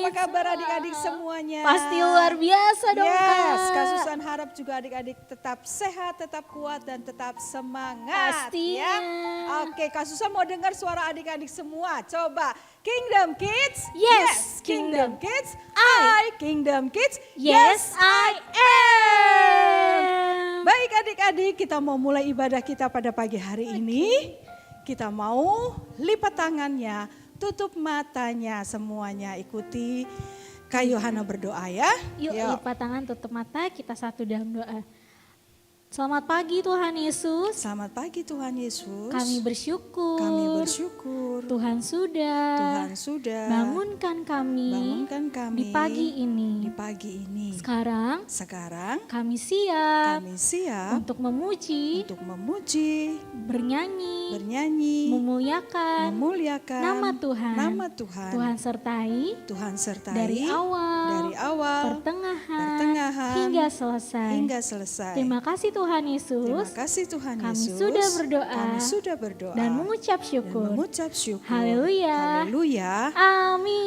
Apa kabar adik-adik semuanya? Pasti luar biasa dong Yes, Kak. Kak Susan harap juga adik-adik tetap sehat, tetap kuat dan tetap semangat. Pastinya. Ya. Oke, Kak Susan mau dengar suara adik-adik semua. Coba, Kingdom Kids. Yes, Kingdom Kingdom. Kids. I. Kingdom Kids. Yes, I am. Baik adik-adik, kita mau mulai ibadah kita pada pagi hari ini. Kita mau lipat tangannya, tutup matanya semuanya, ikuti Kak Yohana berdoa ya. Yuk lipat tangan, tutup mata, kita satu dalam doa. Selamat pagi Tuhan Yesus. Selamat pagi Tuhan Yesus. Kami bersyukur. Kami bersyukur. Tuhan sudah bangunkan kami di pagi ini. Di pagi ini. Sekarang kami siap untuk memuji, bernyanyi, memuliakan nama Tuhan. Tuhan sertai dari awal, pertengahan hingga selesai. Terima kasih Tuhan Yesus. Kami sudah berdoa dan mengucap syukur. Haleluya. Amin.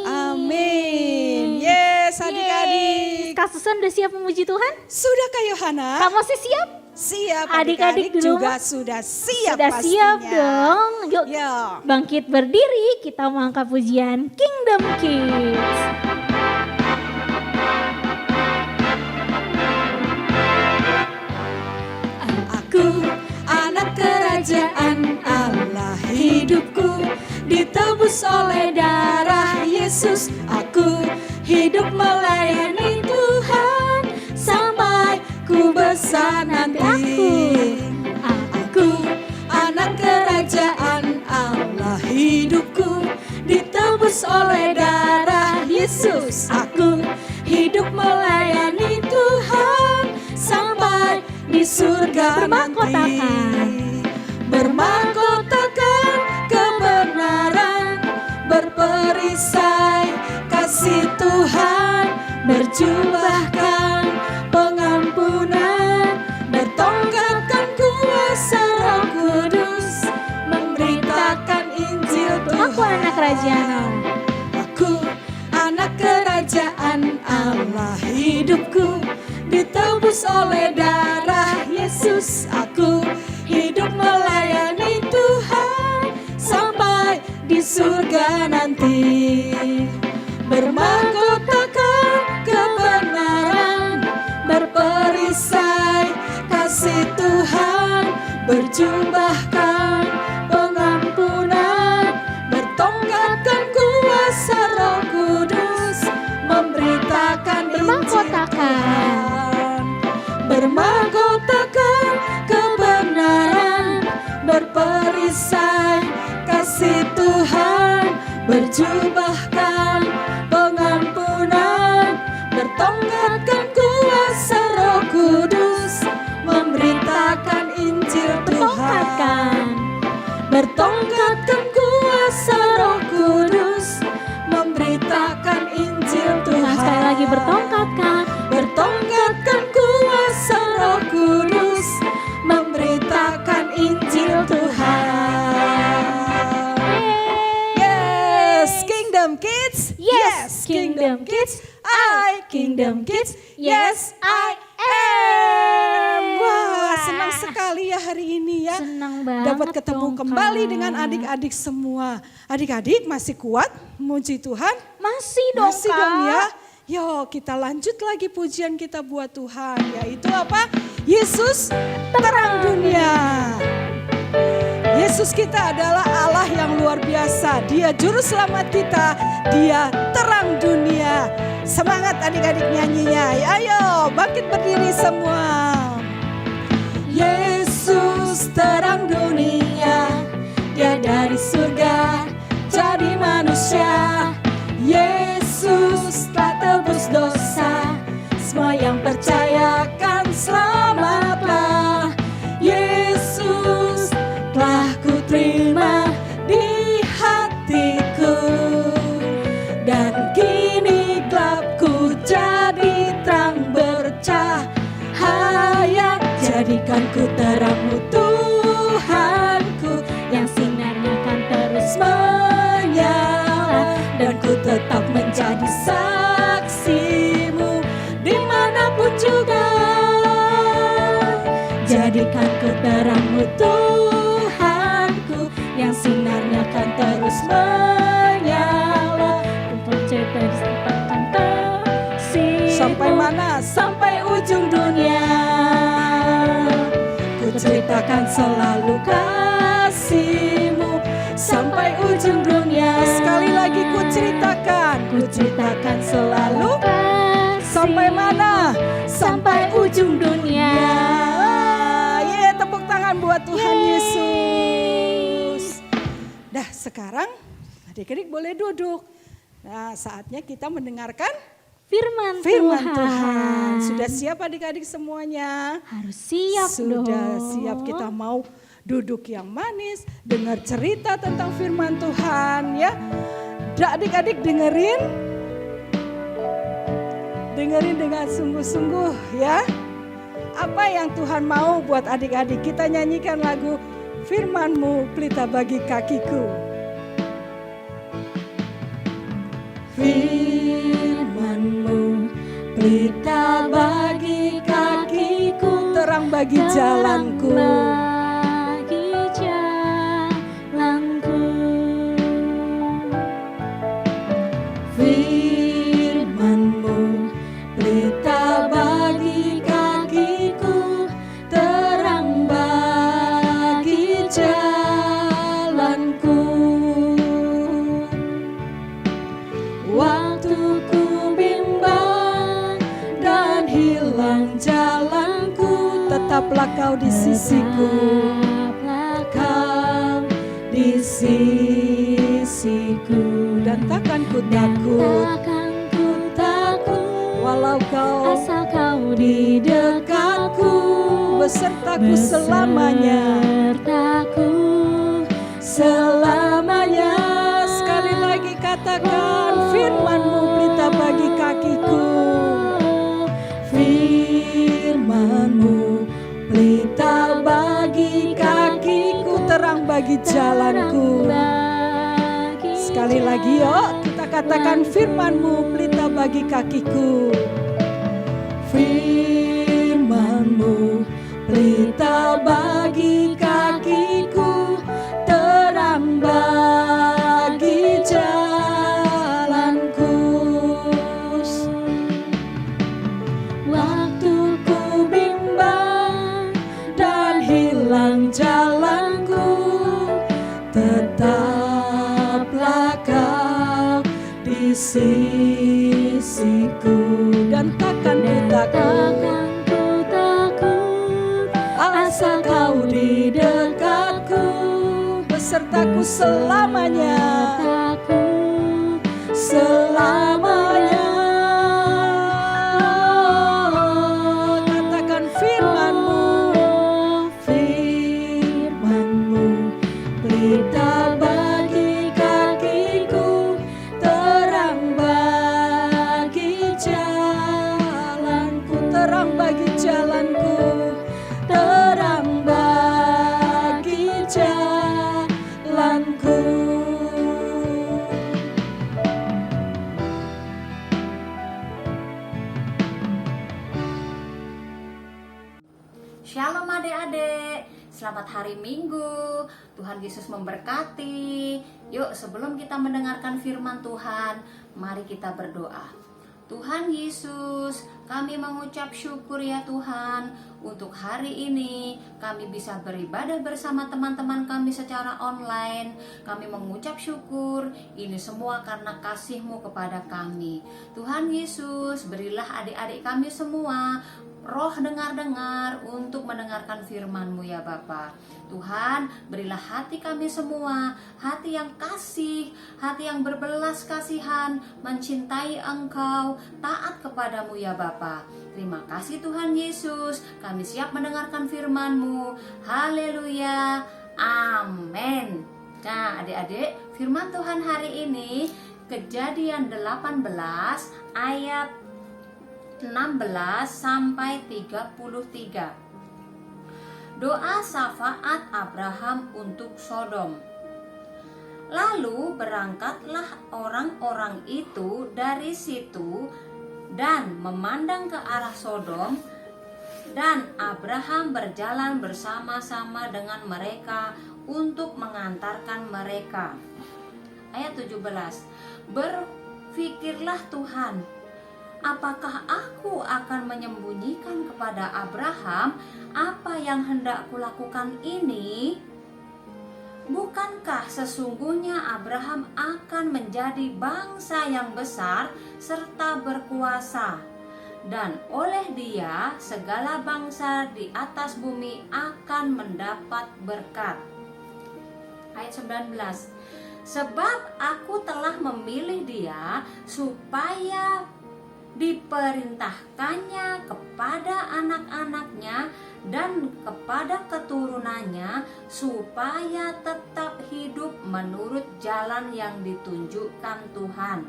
Yes, adik-adik. Kak Susan udah siap memuji Tuhan? Sudah Kak Yohana? Kamu masih siap? Siap, Adik-adik di juga rumah sudah siap Sudah pastinya. siap dong. Yuk Ya. bangkit berdiri, kita mengangkat pujian Kingdom Kids. Aku anak kerajaan Allah, hidupku ditebus oleh darah Yesus. Aku hidup melayani Tuhan sampai ku besar nanti. Aku anak kerajaan Allah, hidupku ditebus oleh darah Yesus. Aku hidup melayani Tuhan sampai di surga nanti. Bermahkotakan kebenaran, berperisai kasih Tuhan, berjubahkan pengampunan, bertongkatkan kuasa Roh Kudus, memberitakan Injil Tuhan. Aku anak kerajaan. Aku anak kerajaan Allah, hidupku ditebus oleh darah Yesus. Aku hidup melayani Tuhan sampai di surga nanti. Bermahkotakan kebenaran, berperisai kasih Tuhan, berjubahkan pengampunan, bertongkatkan kuasa Roh Kudus, memberitakan Injil Tuhan. Bermahkotakan kebenaran, berperisai kasih Tuhan, berjubahkan pengampunan, bertongkatkan kuasa Roh Kudus, memberitakan Injil Tuhan. Bertongkatkan kuasa Roh Kudus, memberitakan Injil Tuhan. Sekali lagi bertongkatkan. Bertongkatkan kuasa Roh Kudus, memberitakan Injil Tuhan. Yes, Kingdom Kids. Yes, Kingdom Kids. Kingdom Kids. Yes, I am. Wah, senang sekali ya hari ini ya. Senang banget Dapat ketemu dong, kembali Kak. dengan adik-adik semua. Adik-adik masih kuat memuji Tuhan? Masih dong Masih Kak. dong ya. Yo, kita lanjut lagi pujian kita buat Tuhan, yaitu apa? Yesus terang dunia. Yesus kita adalah Allah yang luar biasa. Dia juru selamat kita, Dia terang dunia. Semangat adik-adik nyanyinya. Ayo, bangkit berdiri semua. Yesus terang dunia, Dia dari surga jadi manusia. Yesus telah tebus dosa, semua yang percaya kan selamatlah. Yesus telah ku terima di hatiku, dan kini gelapku jadi terang bercahaya. Jadikan ku terangmu Tuhanku, yang sinarnya kan terus menyala, dan ku tetap menjaga jadi saksimu dimanapun juga. Jadikan ku terangmu Tuhanku, yang sinarnya kan terus menyala untuk cepat sempatkan kasih. Sampai mana? Sampai ujung dunia. Ku ceritakan selalu kasihmu sampai ujung dunia. Sekali lagi ku ceritakan selalu kasihmu. Sampai mana? Sampai ujung dunia. Tepuk tangan buat Tuhan Yesus. Dah, sekarang adik-adik boleh duduk. Nah, saatnya kita mendengarkan firman Tuhan. Sudah siap adik-adik semuanya? Harus siap dong. Sudah siap, kita mau duduk yang manis, dengar cerita tentang firman Tuhan ya. Adik-adik dengerin dengan sungguh-sungguh ya. Apa yang Tuhan mau buat adik-adik? Kita nyanyikan lagu Firman-Mu pelita bagi kakiku. Firman-Mu pelita bagi kakiku, terang bagi jalanku. Firman-Mu pelita bagi kakiku, terang bagi jalanku. Waktu ku bimbang dan hilang jalanku, tetaplah kau di sisiku. Kau di sisiku, dan takkan ku takut, walau kau asal kau di dekatku, besertaku selamanya. Sekali lagi katakan, firman-Mu pelita bagi kakiku. Firman-Mu pelita bagi kakiku, terang bagi jalanku. Sekali lagi yuk, kita katakan firman-Mu pelita bagi kakiku. Firman-Mu pelita bagi kakiku, terang bagi jalanku. Waktu ku bimbang dan hilang jalanku, tetaplah kau di sisiku, dan takkan ku takut, asal kau di dekatku, besertaku selamanya. Katakan firman-Mu, firman-Mu pelita bagi kakiku, terang bagi jalanku, terang bagi jalanku, terang bagi jalanku. Shalom adik-adik, selamat hari Minggu, Tuhan Yesus memberkati. Yuk, sebelum kita mendengarkan firman Tuhan, mari kita berdoa. Tuhan Yesus, kami mengucap syukur ya Tuhan, untuk hari ini kami bisa beribadah bersama teman-teman kami secara online. Kami mengucap syukur, ini semua karena kasih-Mu kepada kami. Tuhan Yesus, berilah adik-adik kami semua roh dengar-dengar untuk mendengarkan firman-Mu ya Bapa. Tuhan, berilah hati kami semua, hati yang kasih, hati yang berbelas kasihan, mencintai Engkau, taat kepadamu ya Bapa. Terima kasih Tuhan Yesus, kami siap mendengarkan firman-Mu. Haleluya, amin. Nah adik-adik, firman Tuhan hari ini Kejadian 18 ayat 16 sampai 33. Doa syafaat Abraham untuk Sodom. Lalu berangkatlah orang-orang itu dari situ dan memandang ke arah Sodom, dan Abraham berjalan bersama-sama dengan mereka untuk mengantarkan mereka. Ayat 17. Berfikirlah Tuhan, apakah aku akan menyembunyikan kepada Abraham apa yang hendak kulakukan ini? Bukankah sesungguhnya Abraham akan menjadi bangsa yang besar serta berkuasa, dan oleh dia segala bangsa di atas bumi akan mendapat berkat. Ayat 19. Sebab aku telah memilih dia supaya diperintahkannya kepada anak-anaknya dan kepada keturunannya, supaya tetap hidup menurut jalan yang ditunjukkan Tuhan,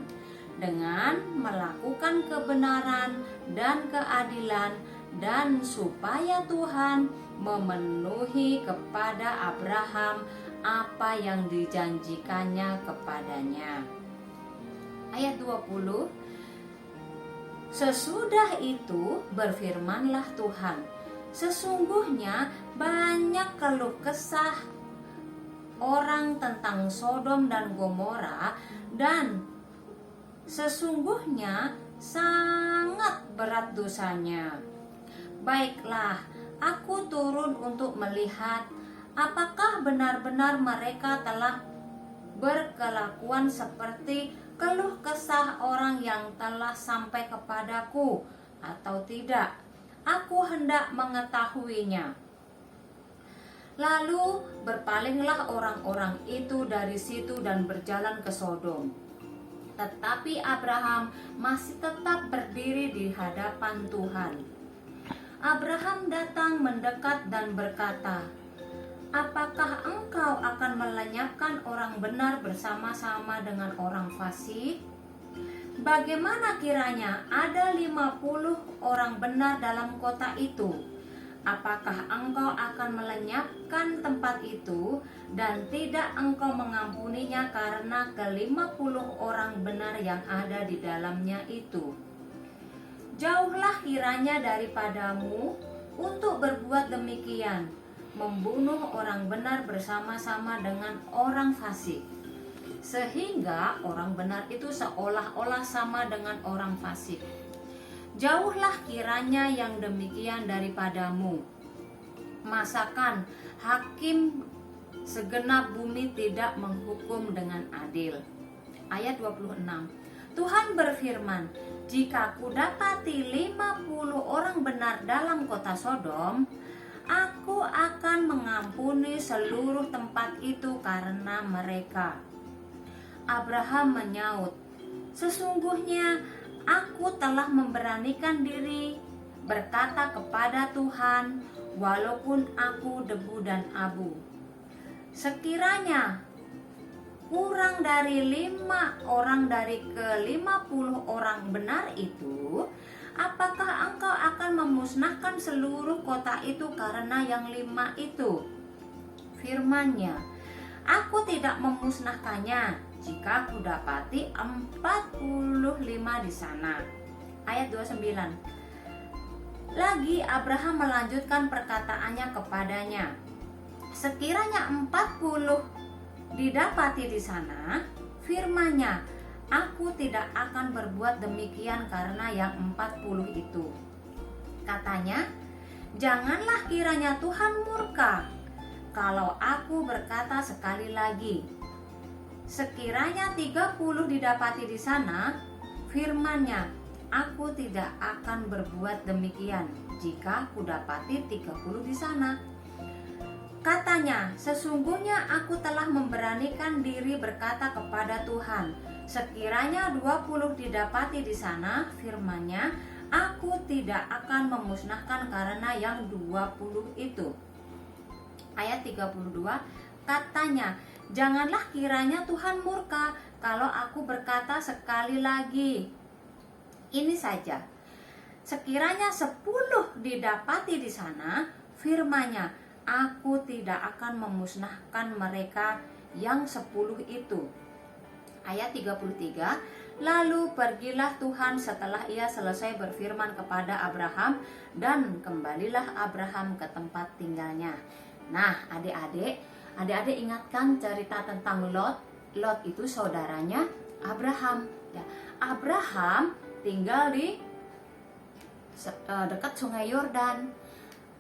dengan melakukan kebenaran dan keadilan, dan supaya Tuhan memenuhi kepada Abraham apa yang dijanjikannya kepadanya. Ayat 20. Sesudah itu berfirmanlah Tuhan, sesungguhnya banyak keluh kesah orang tentang Sodom dan Gomora, dan sesungguhnya sangat berat dosanya. Baiklah, aku turun untuk melihat apakah benar-benar mereka telah berkelakuan seperti keluh kesah orang yang telah sampai kepadaku atau tidak. Aku hendak mengetahuinya. Lalu berpalinglah orang-orang itu dari situ dan berjalan ke Sodom. Tetapi Abraham masih tetap berdiri di hadapan Tuhan. Abraham datang mendekat dan berkata, apakah engkau akan melenyapkan orang benar bersama-sama dengan orang fasik? Bagaimana kiranya ada 50 orang benar dalam kota itu? Apakah engkau akan melenyapkan tempat itu dan tidak engkau mengampuninya karena ke-50 orang benar yang ada di dalamnya itu? Jauhlah kiranya daripadamu untuk berbuat demikian, membunuh orang benar bersama-sama dengan orang fasik, sehingga orang benar itu seolah-olah sama dengan orang fasik. Jauhlah kiranya yang demikian daripadamu. Masakan hakim segenap bumi tidak menghukum dengan adil. Ayat 26. Tuhan berfirman, jika kudapati 50 orang benar dalam kota Sodom, aku akan mengampuni seluruh tempat itu karena mereka. Abraham menyaut, sesungguhnya aku telah memberanikan diri berkata kepada Tuhan, walaupun aku debu dan abu. Sekiranya kurang dari 5 orang dari ke-50 orang benar itu, apakah engkau akan memusnahkan seluruh kota itu karena yang 5 itu? Firman-Nya, aku tidak memusnahkannya jika aku dapati 45 di sana. Ayat 29. Lagi Abraham melanjutkan perkataannya kepadanya, sekiranya 40 didapati di sana, firman-Nya, aku tidak akan berbuat demikian karena yang 40 itu. Katanya, janganlah kiranya Tuhan murka kalau aku berkata sekali lagi. Sekiranya 30 didapati di sana, firman-Nya, aku tidak akan berbuat demikian jika aku dapati 30 di sana. Katanya, sesungguhnya aku telah memberanikan diri berkata kepada Tuhan, sekiranya 20 didapati di sana, firman-Nya, aku tidak akan memusnahkan karena yang 20 itu. Ayat 32, katanya, janganlah kiranya Tuhan murka kalau aku berkata sekali lagi. Ini saja, sekiranya 10 didapati di sana, firman-Nya, aku tidak akan memusnahkan mereka yang 10 itu. Ayat 33, lalu pergilah Tuhan setelah ia selesai berfirman kepada Abraham, dan kembalilah Abraham ke tempat tinggalnya. Nah, adik-adik ingatkan cerita tentang Lot. Lot itu saudaranya Abraham. Ya, Abraham tinggal di dekat Sungai Yordan.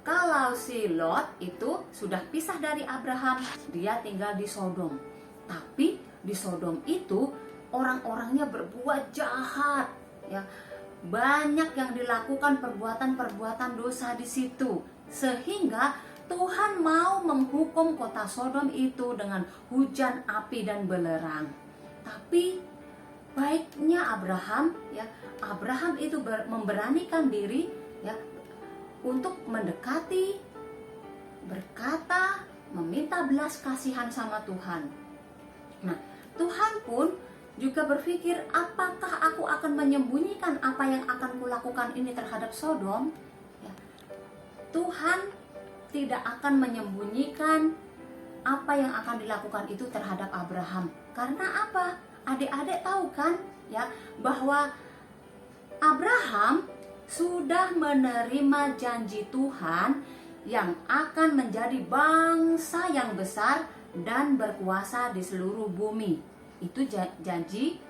Kalau si Lot itu sudah pisah dari Abraham, dia tinggal di Sodom. Tapi di Sodom itu orang-orangnya berbuat jahat, ya. Banyak yang dilakukan perbuatan-perbuatan dosa di situ, sehingga Tuhan mau menghukum kota Sodom itu dengan hujan api dan belerang. Tapi baiknya Abraham, ya, Abraham itu memberanikan diri, ya, untuk mendekati, berkata, meminta belas kasihan sama Tuhan. Nah, Tuhan pun juga berpikir, apakah aku akan menyembunyikan apa yang akan kulakukan ini terhadap Sodom? Ya. Tuhan tidak akan menyembunyikan apa yang akan dilakukan itu terhadap Abraham. Karena apa? Adik-adik tahu kan, ya, bahwa Abraham sudah menerima janji Tuhan yang akan menjadi bangsa yang besar dan berkuasa di seluruh bumi. Itu janji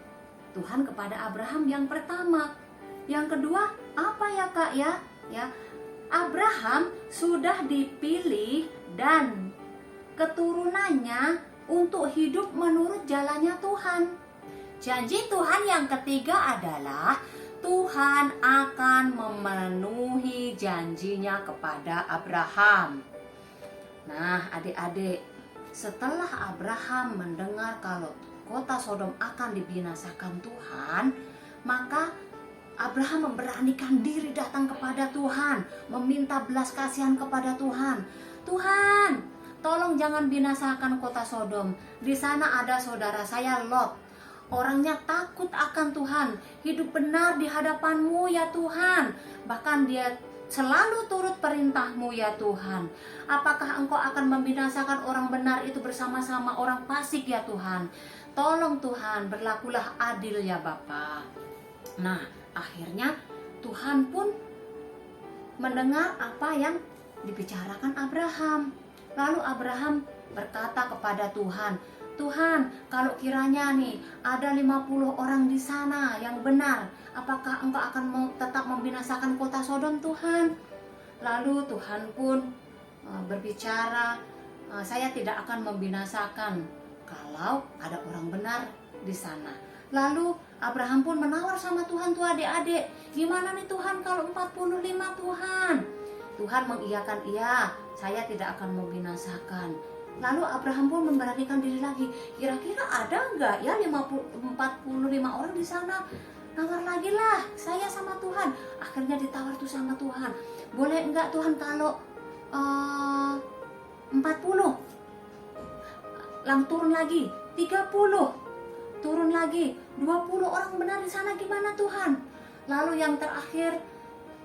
Tuhan kepada Abraham yang pertama. Yang kedua, apa ya Kak ya? Ya, Abraham sudah dipilih dan keturunannya untuk hidup menurut jalannya Tuhan. Janji Tuhan yang ketiga adalah Tuhan akan memenuhi janjinya kepada Abraham. Nah, adik-adik, setelah Abraham mendengar kalau kota Sodom akan dibinasakan Tuhan, maka Abraham memberanikan diri datang kepada Tuhan, meminta belas kasihan kepada Tuhan. Tuhan, tolong jangan binasakan kota Sodom. Di sana ada saudara saya Lot. Orangnya takut akan Tuhan, hidup benar di hadapan-Mu ya Tuhan. Bahkan dia selalu turut perintah-Mu ya Tuhan. Apakah Engkau akan membinasakan orang benar itu bersama-sama orang fasik ya Tuhan? Tolong Tuhan, berlakulah adil ya Bapa. Nah, akhirnya Tuhan pun mendengar apa yang dibicarakan Abraham. Lalu Abraham berkata kepada Tuhan, Tuhan, kalau kiranya nih ada 50 orang di sana yang benar, apakah Engkau akan tetap membinasakan kota Sodom Tuhan? Lalu Tuhan pun berbicara, saya tidak akan membinasakan kalau ada orang benar di sana. Lalu Abraham pun menawar sama Tuhan, tuh adik-adik, gimana nih Tuhan kalau 45 Tuhan? Tuhan mengiyakan, iya, saya tidak akan membinasakan. Lalu Abraham pun memberanikan diri lagi, kira-kira ada enggak ya 45 orang di sana? Nawar lagi lah, saya sama Tuhan. Akhirnya ditawar tuh sama Tuhan, boleh enggak Tuhan kalau 40? Lang turun lagi, 30, turun lagi, 20 orang benar di sana, gimana Tuhan? Lalu yang terakhir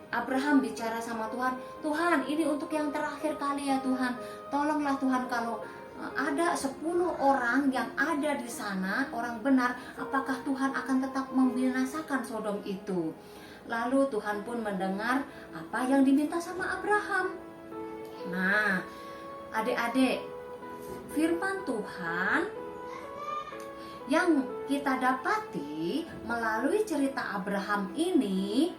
Abraham bicara sama Tuhan, Tuhan ini untuk yang terakhir kali ya Tuhan, tolonglah Tuhan kalau ada 10 orang yang ada di sana, orang benar, apakah Tuhan akan tetap membinasakan Sodom itu? Lalu Tuhan pun mendengar apa yang diminta sama Abraham. Nah, adik-adik, firman Tuhan yang kita dapati melalui cerita Abraham ini,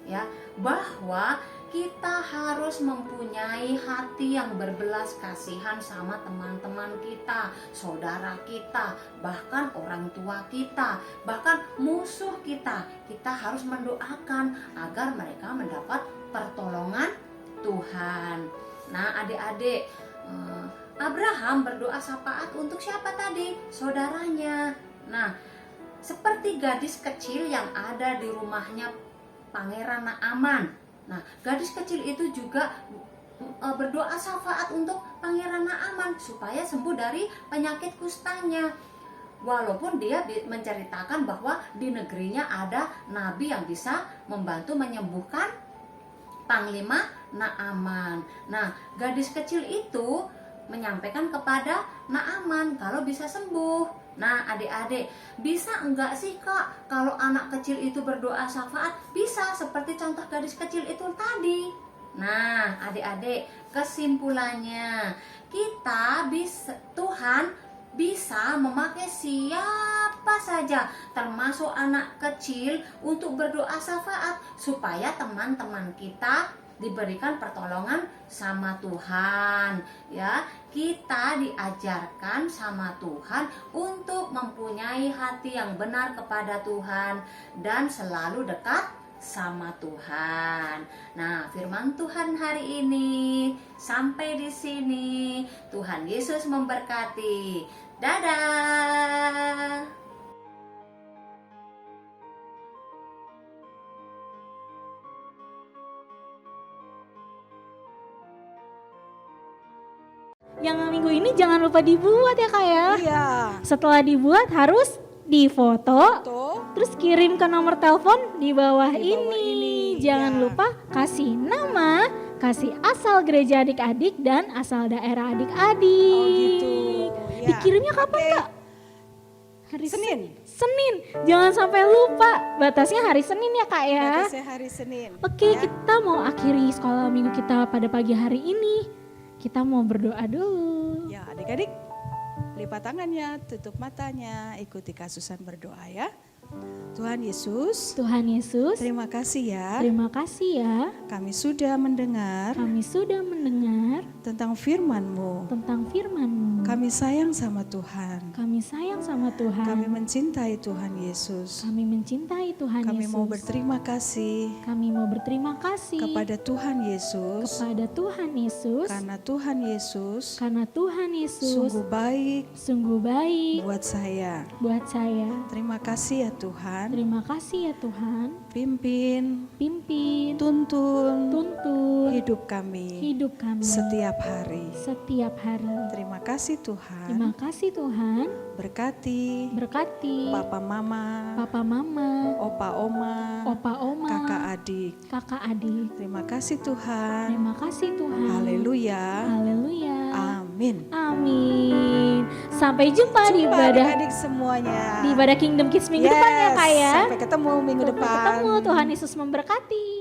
ya, bahwa kita harus mempunyai hati yang berbelas kasihan sama teman-teman kita, saudara kita, bahkan orang tua kita, bahkan musuh kita. Kita harus mendoakan agar mereka mendapat pertolongan Tuhan. Nah, adik-adik, Abraham berdoa syafaat untuk siapa tadi? Saudaranya. Nah, seperti gadis kecil yang ada di rumahnya Pangeran Naaman. Nah, gadis kecil itu juga berdoa syafaat untuk Pangeran Naaman supaya sembuh dari penyakit kustanya. Walaupun dia menceritakan bahwa di negerinya ada nabi yang bisa membantu menyembuhkan Panglima Naaman. Nah, gadis kecil itu menyampaikan kepada Naaman kalau bisa sembuh. Nah adik-adik, bisa enggak sih Kak kalau anak kecil itu berdoa syafaat? Bisa, seperti contoh gadis kecil itu tadi. Nah adik-adik, kesimpulannya Tuhan bisa memakai siapa saja termasuk anak kecil untuk berdoa syafaat supaya teman-teman kita diberikan pertolongan sama Tuhan. Ya, kita diajarkan sama Tuhan untuk mempunyai hati yang benar kepada Tuhan dan selalu dekat sama Tuhan. Nah, firman Tuhan hari ini sampai di sini. Tuhan Yesus memberkati. Dadah. Yang minggu ini jangan lupa dibuat ya Kak ya. Iya. Setelah dibuat harus difoto, terus kirim ke nomor telepon di bawah ini. Jangan lupa kasih nama, kasih asal gereja adik-adik dan asal daerah adik-adik. Oh gitu. Ya. Dikirimnya kapan Kak? Hari Senin. Senin. Jangan sampai lupa. Batasnya hari Senin ya Kak ya. Batasnya hari Senin. Oke, ya. kita mau akhiri sekolah minggu kita pada pagi hari ini. Kita mau berdoa dulu. Ya adik-adik, lipat tangannya, tutup matanya, ikuti kasusan berdoa ya. Tuhan Yesus, terima kasih ya. Terima kasih ya. Kami sudah mendengar tentang firman-Mu. Kami sayang sama Tuhan. Kami mencintai Tuhan Yesus. Kami mau berterima kasih. Kepada Tuhan Yesus. Karena Tuhan Yesus. Sungguh baik. Buat saya. Terima kasih ya Tuhan. Pimpin. Tuntun. Hidup kami. Setiap hari. Terima kasih Tuhan. Berkati. Papa Mama. Opa Oma. Kakak adik. Terima kasih Tuhan. Haleluya. Amin. Sampai jumpa di ibadah adik-adik semuanya. Di ibadah Kingdom Kids minggu depan ya Kak ya. Sampai ketemu minggu depan. Tuhan Yesus memberkati.